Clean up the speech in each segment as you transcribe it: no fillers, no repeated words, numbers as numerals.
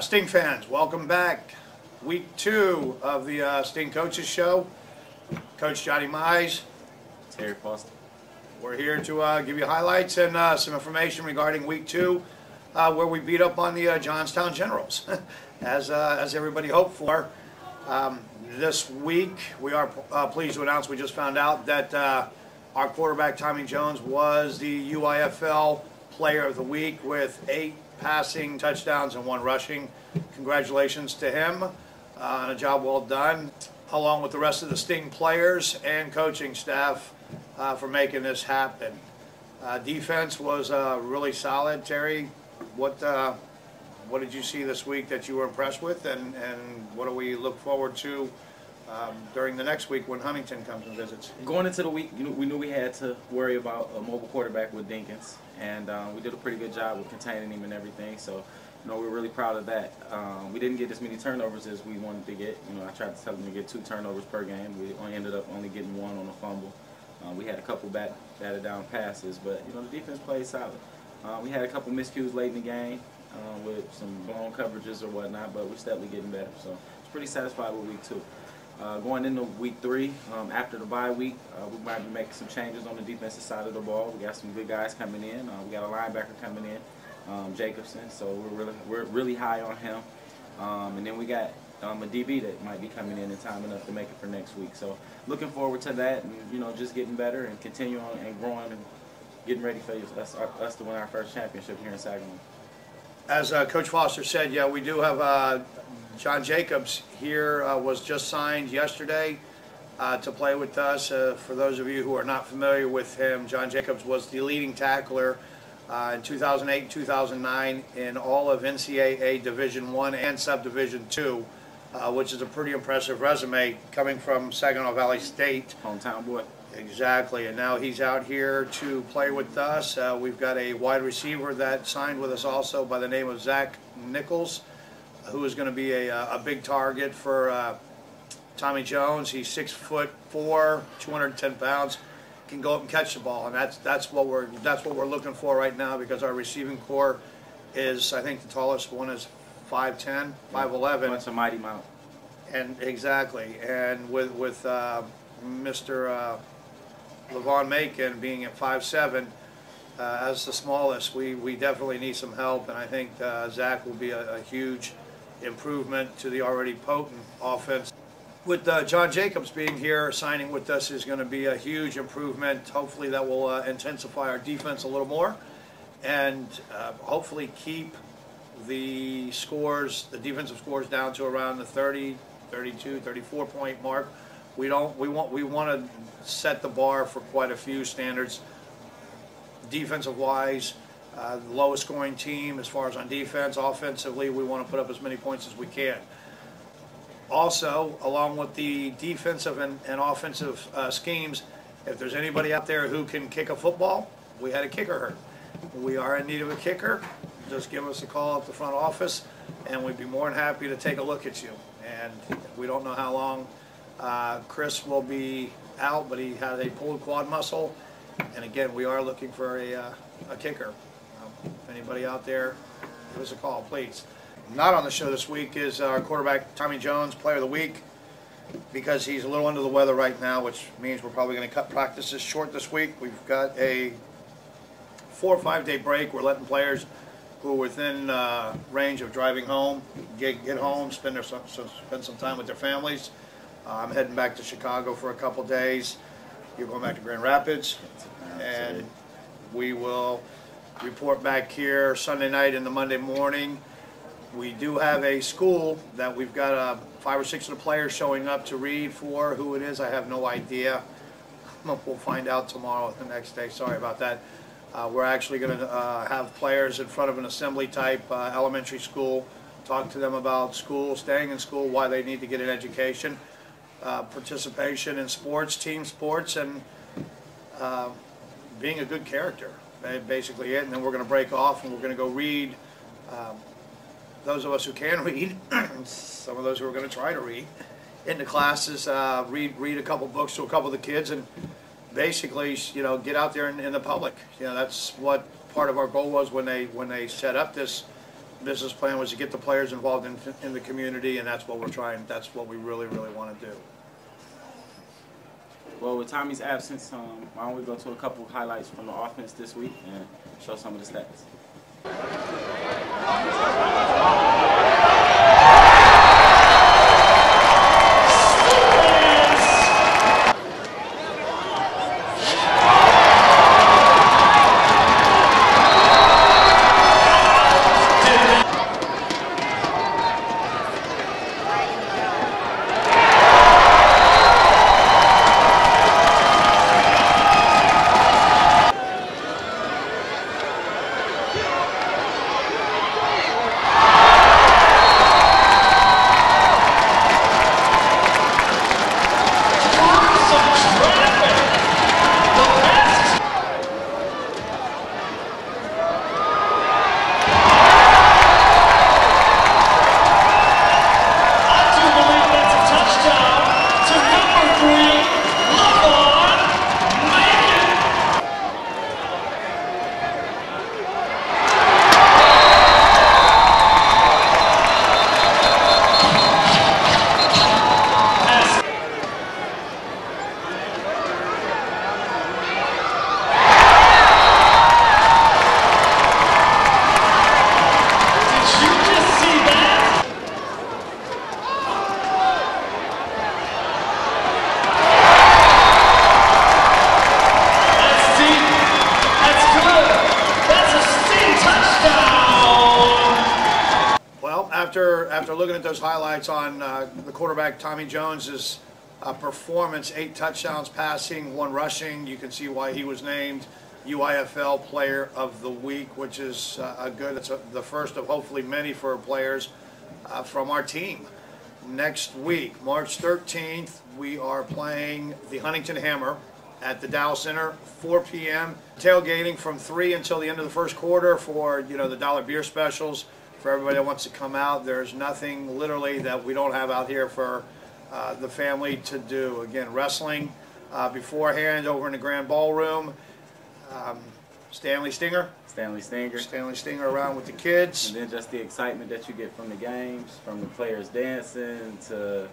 Sting fans, welcome back. Week 2 of the Sting Coaches Show. Coach Johnny Mize. Terry Poston. We're here to give you highlights and some information regarding Week 2, where we beat up on the Johnstown Generals, as everybody hoped for. This week, we are pleased to announce we just found out that our quarterback, Tommy Jones, was the UIFL Player of the Week with 8 passing touchdowns and 1 rushing. Congratulations to him on a job well done, along with the rest of the Sting players and coaching staff for making this happen. Defense was really solid. Terry, what did you see this week that you were impressed with, and what do we look forward to during the next week when Huntington comes and visits? Going into the week, we knew we had to worry about a mobile quarterback with Dinkins, and we did a pretty good job of containing him and everything. So, we're really proud of that. We didn't get as many turnovers as we wanted to get. I tried to tell them to get 2 turnovers per game. We ended up only getting 1 on a fumble. We had a couple batted down passes, but the defense played solid. We had a couple miscues late in the game with some blown coverages or whatnot, but we're steadily getting better. So, I was pretty satisfied with week 2. Going into week 3, after the bye week, we might be making some changes on the defensive side of the ball. We got some good guys coming in. We got a linebacker coming in, Jacobson. So we're really high on him. And then we got a DB that might be coming in time enough to make it for next week. So looking forward to that, and just getting better and continuing and growing and getting ready for us to win our first championship here in Saginaw. As Coach Foster said, yeah, we do have John Jacobs here, was just signed yesterday to play with us. For those of you who are not familiar with him, John Jacobs was the leading tackler in 2008 and 2009 in all of NCAA Division I and Subdivision II, which is a pretty impressive resume coming from Saginaw Valley State. Hometown boy. Exactly, and now he's out here to play with us. We've got a wide receiver that signed with us also by the name of Zach Nichols, who is going to be a big target for Tommy Jones. He's 6'4", 210 pounds, can go up and catch the ball, and that's what we're looking for right now, because our receiving core is, I think the tallest one is 5'10", 5'11". That's a mighty mount. And exactly, and with Mr. Levon Macon being at 5'7", as the smallest, we definitely need some help, and I think Zach will be a huge improvement to the already potent offense. With John Jacobs being here, signing with us, is going to be a huge improvement. Hopefully that will intensify our defense a little more, and hopefully keep the defensive scores down to around the 30, 32, 34 point mark. We want to set the bar for quite a few standards defensive wise. The lowest scoring team as far as on defense. Offensively, we want to put up as many points as we can. Also, along with the defensive and offensive schemes, if there's anybody out there who can kick a football, we had a kicker hurt. We are in need of a kicker. Just give us a call at the front office, and we'd be more than happy to take a look at you. And we don't know how long Chris will be out, but he has a pulled quad muscle. And again, we are looking for a kicker. If anybody out there, give us a call, please. Not on the show this week is our quarterback, Tommy Jones, Player of the Week, because he's a little under the weather right now, which means we're probably going to cut practices short this week. We've got a 4 or 5 day break. We're letting players who are within range of driving home get home, spend some time with their families. I'm heading back to Chicago for a couple days. You're going back to Grand Rapids, and we will report back here Sunday night and the Monday morning. We do have a school that we've got 5 or 6 of the players showing up to read for. Who it is, I have no idea. We'll find out tomorrow, the next day. Sorry about that. We're actually going to have players in front of an assembly type elementary school, talk to them about school, staying in school, why they need to get an education, participation in sports, team sports, and being a good character. Basically it. And then we're going to break off and we're going to go read. Those of us who can read, some of those who are going to try to read, in the classes, read a couple books to a couple of the kids, and basically, get out there in the public. That's what part of our goal was when they set up this business plan was to get the players involved in the community, and that's what we're trying. That's what we really want to do. Well, with Tommy's absence, why don't we go to a couple of highlights from the offense this week and show some of the stats. After looking at those highlights on the quarterback Tommy Jones's performance, 8 touchdowns passing, 1 rushing, you can see why he was named UIFL Player of the Week, which is it's the first of hopefully many for players from our team. Next week, March 13th, we are playing the Huntington Hammer at the Dow Center, 4 p.m. Tailgating from 3 until the end of the first quarter for the dollar beer specials. For everybody that wants to come out, there's nothing literally that we don't have out here for the family to do. Again, wrestling beforehand over in the Grand Ballroom. Stanley Stinger around with the kids. And then just the excitement that you get from the games, from the players dancing to,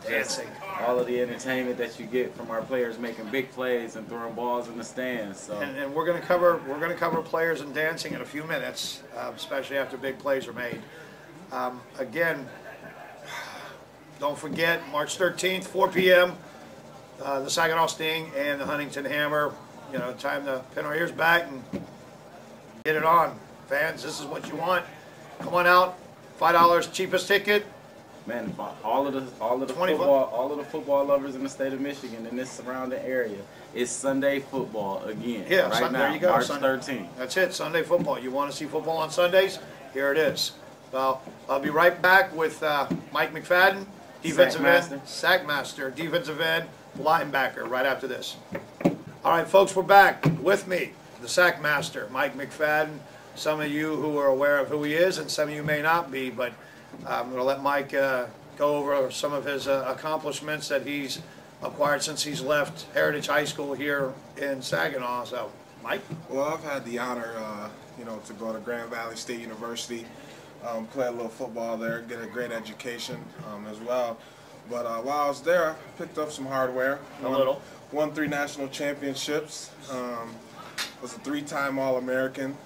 dancing. All of the entertainment that you get from our players making big plays and throwing balls in the stands. So. And we're going to cover players and dancing in a few minutes, especially after big plays are made. Again, don't forget March 13th, 4 p.m. The Saginaw Sting and the Huntington Hammer. Time to pin our ears back and get it on. Fans, this is what you want. Come on out. $5 cheapest ticket. Man, all of the football lovers in the state of Michigan and this surrounding area, it's Sunday football again. Yeah, right now, there you go. March 13th. That's it, Sunday football. You want to see football on Sundays? Here it is. So I'll be right back with Mike McFadden, defensive end, sackmaster, defensive end, linebacker. Right after this. All right, folks, we're back. With me, the sackmaster, Mike McFadden. Some of you who are aware of who he is, and some of you may not be, but I'm going to let Mike go over some of his accomplishments that he's acquired since he's left Heritage High School here in Saginaw. So, Mike? Well, I've had the honor, to go to Grand Valley State University, play a little football there, get a great education as well. But while I was there, I picked up some hardware. Won 3 national championships. Was a 3-time All-American.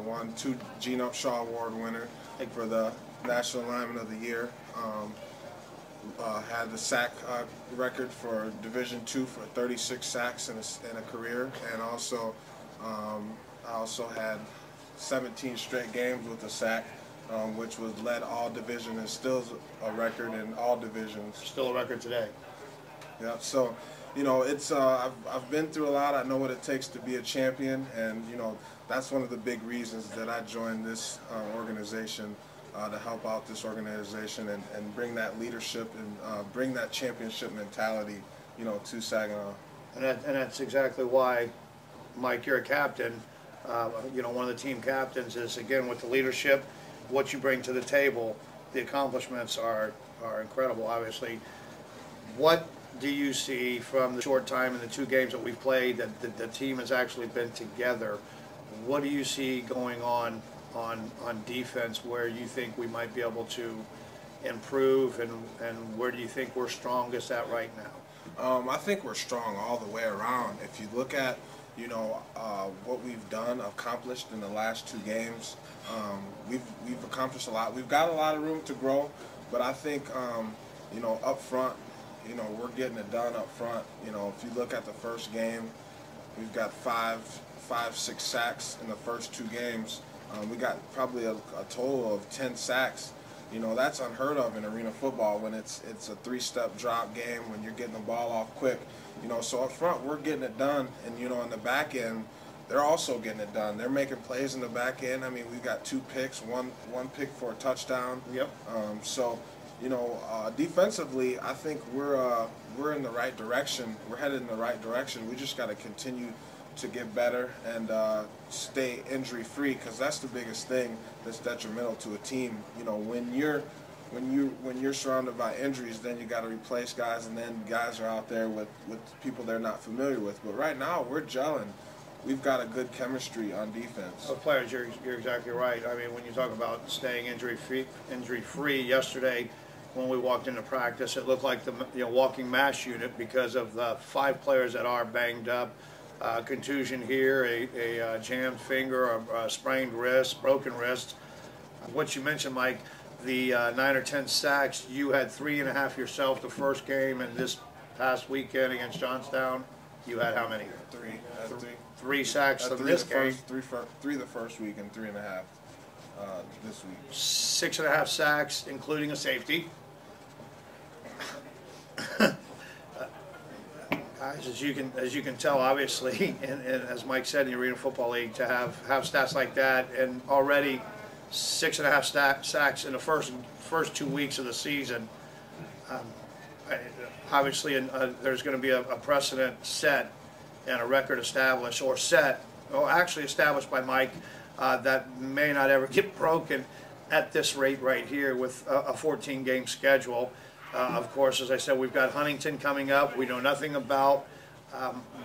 Won 2 Gene Upshaw Award winner for the National Lineman of the Year. Had the sack record for Division II for 36 sacks in a career, and also I also had 17 straight games with a sack, which was led all division and still a record in all divisions. Still a record today. Yeah. So, it's I've been through a lot. I know what it takes to be a champion, and that's one of the big reasons that I joined this organization. To help out this organization and bring that leadership and bring that championship mentality, to Saginaw. And that's exactly why, Mike, you're a captain. One of the team captains is, again, with the leadership, what you bring to the table. The accomplishments are incredible, obviously. What do you see from the short time in the 2 games that we've played that the team has actually been together? What do you see going on on defense where you think we might be able to improve, and where do you think we're strongest at right now? I think we're strong all the way around. If you look at, what we've accomplished in the last 2 games, we've accomplished a lot. We've got a lot of room to grow, but I think, up front, we're getting it done up front. If you look at the first game, we've got 6 sacks in the first 2 games. We got probably a total of 10 sacks. That's unheard of in arena football when it's a 3-step drop game, when you're getting the ball off quick. So up front, we're getting it done. And, in the back end, they're also getting it done. They're making plays in the back end. I mean, we've got 2 picks, one pick for a touchdown. Yep. Defensively, I think we're in the right direction. We're headed in the right direction. We just got to continue to get better and stay injury-free, because that's the biggest thing that's detrimental to a team. When you're surrounded by injuries, then you got to replace guys, and then guys are out there with people they're not familiar with. But right now, we're gelling. We've got a good chemistry on defense. Well, players, you're exactly right. I mean, when you talk about staying injury-free, yesterday when we walked into practice, it looked like the walking mass unit because of the 5 players that are banged up. Contusion here, a jammed finger, a sprained wrist, broken wrist. What you mentioned, Mike, the 9 or 10 sacks, you had 3.5 yourself the first game, and this past weekend against Johnstown, you had how many? 3. 3 sacks in this game. 3 the first week and 3.5 this week. 6.5 sacks, including a safety. Guys, as you can tell, obviously, and as Mike said, in the Arena Football League, to have stats like that, and already 6.5 sacks in the first 2 weeks of the season, obviously, there's going to be a precedent set and a record established, or actually established by Mike, that may not ever get broken at this rate right here with a 14-game schedule. Of course, as I said, we've got Huntington coming up. We know nothing about,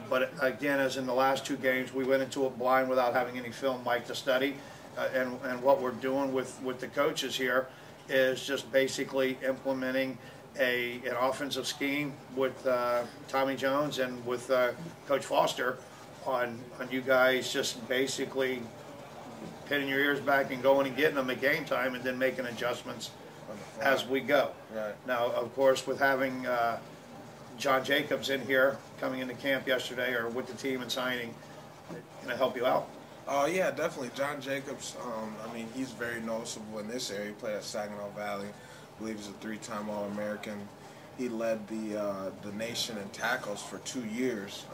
but again, as in the last 2 games, we went into it blind without having any film, Mike, to study. And what we're doing with the coaches here is just basically implementing an offensive scheme with Tommy Jones and with Coach Foster on you guys just basically pinning your ears back and going and getting them at game time, and then making adjustments as we go. Right. Now, of course, with having John Jacobs in here coming into camp yesterday, or with the team and signing, can I help you out? Oh, yeah, definitely. John Jacobs, I mean, he's very noticeable in this area. He played at Saginaw Valley. I believe he's a 3-time All-American. He led the nation in tackles for 2 years.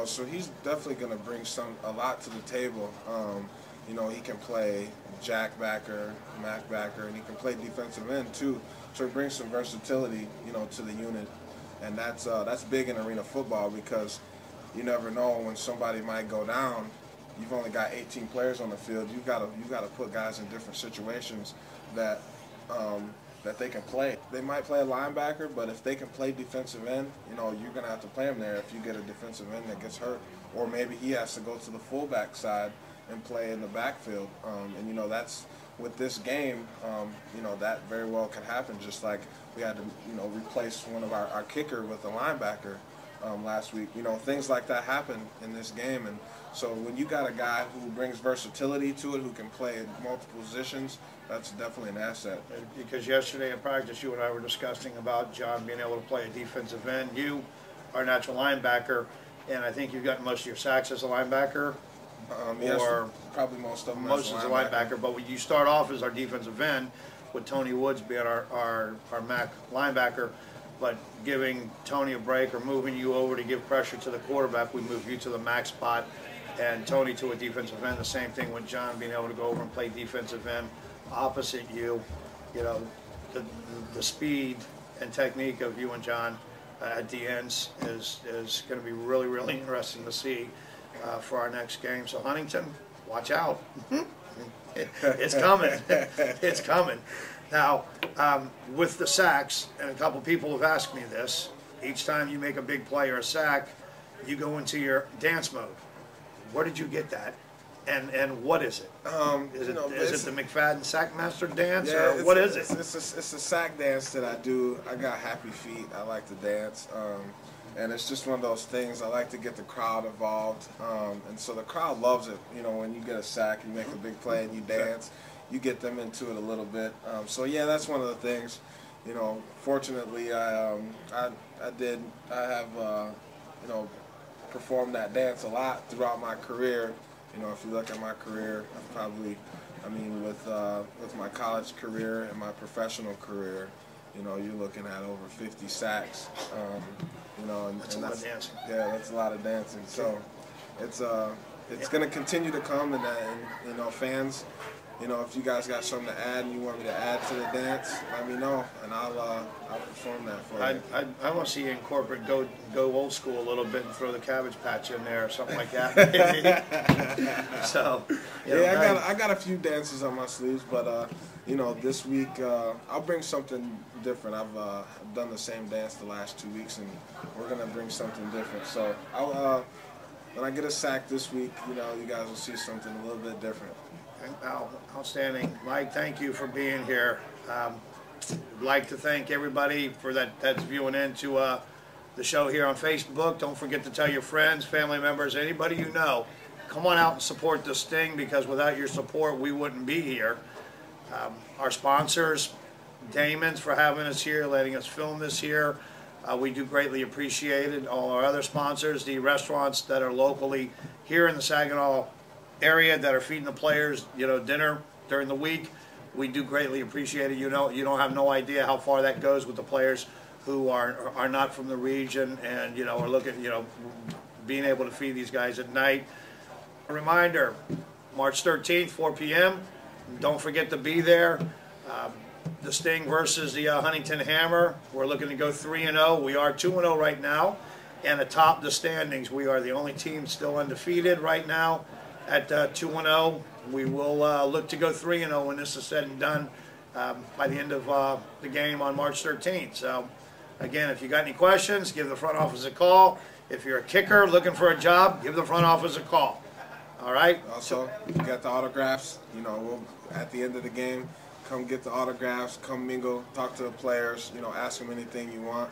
So he's definitely going to bring a lot to the table. He can play jack backer, mac backer, and he can play defensive end too. So he brings some versatility, to the unit, and that's big in arena football, because you never know when somebody might go down. You've only got 18 players on the field. You got to put guys in different situations that they can play. They might play a linebacker, but if they can play defensive end, you're gonna have to play them there if you get a defensive end that gets hurt, or maybe he has to go to the fullback side and play in the backfield. And that's with this game. That very well can happen. Just like we had to replace one of our kicker with a linebacker last week. Things like that happen in this game. And so when you got a guy who brings versatility to it, who can play in multiple positions, that's definitely an asset. Because yesterday in practice, you and I were discussing about John being able to play a defensive end. You are a natural linebacker, and I think you've gotten most of your sacks as a linebacker. Yes, probably most of them. Most as a linebacker, but when you start off as our defensive end, with Tony Woods being our MAC linebacker, but giving Tony a break or moving you over to give pressure to the quarterback, we move you to the MAC spot, and Tony to a defensive end. The same thing with John being able to go over and play defensive end opposite you. The speed and technique of you and John at the ends is going to be really, really interesting to see for our next game. So Huntington, watch out. It's coming. It's coming. Now, with the sacks, and a couple people have asked me this, each time you make a big play or a sack, you go into your dance mode. Where did you get that? And what is it? Is it the McFadden Sackmaster dance, yeah, or what is it? It's a sack dance that I do. I got happy feet. I like to dance. And it's just one of those things. I like to get the crowd involved, and so the crowd loves it. You know, when you get a sack, you make a big play, and you dance, you get them into it a little bit. So yeah, that's one of the things. You know, fortunately, I have you know, performed that dance a lot throughout my career. You know, if you look at my career, I've probably, I mean, with my college career and my professional career, you know, you're looking at over 50 sacks. You know, That's a lot of dancing. Yeah, that's a lot of dancing. So it's going to continue to come, and you know, fans, you know, if you guys got something to add and you want me to add to the dance, let me know, and I'll perform that for you. I want to see you incorporate go old school a little bit and throw the Cabbage Patch in there or something like that. So yeah, I got a few dances on my sleeves, but you know, this week I'll bring something different. I've done the same dance the last 2 weeks, and we're gonna bring something different. So I'll when I get a sack this week, you know, you guys will see something a little bit different. Outstanding. Mike, thank you for being here. I'd like to thank everybody for that's viewing into the show here on Facebook. Don't forget to tell your friends, family members, anybody you know, come on out and support the Sting, because without your support, we wouldn't be here. Our sponsors, Damon's, for having us here, letting us film this here. We do greatly appreciate it. All our other sponsors, the restaurants that are locally here in the Saginaw area that are feeding the players, you know, dinner during the week, we do greatly appreciate it. You know, you don't have no idea how far that goes with the players who are not from the region, and you know, are looking, you know, being able to feed these guys at night. A reminder: March 13th, 4 p.m. Don't forget to be there. The Sting versus the Huntington Hammer. We're looking to go 3-0. We are 2-0 right now, and atop the standings, we are the only team still undefeated right now. At 2-0, we will look to go 3-0 when this is said and done by the end of the game on March 13th. So, again, if you got any questions, give the front office a call. If you're a kicker looking for a job, give the front office a call. All right? Also, you got the autographs. You know, we'll, at the end of the game, come get the autographs, come mingle, talk to the players. You know, ask them anything you want,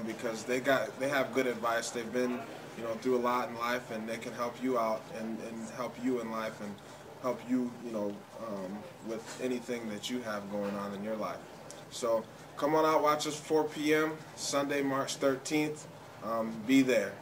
because they have good advice. They've been, you know, through a lot in life, and they can help you out and help you in life and help you, you know, with anything that you have going on in your life. So come on out, watch us 4 p.m. Sunday, March 13th. Be there.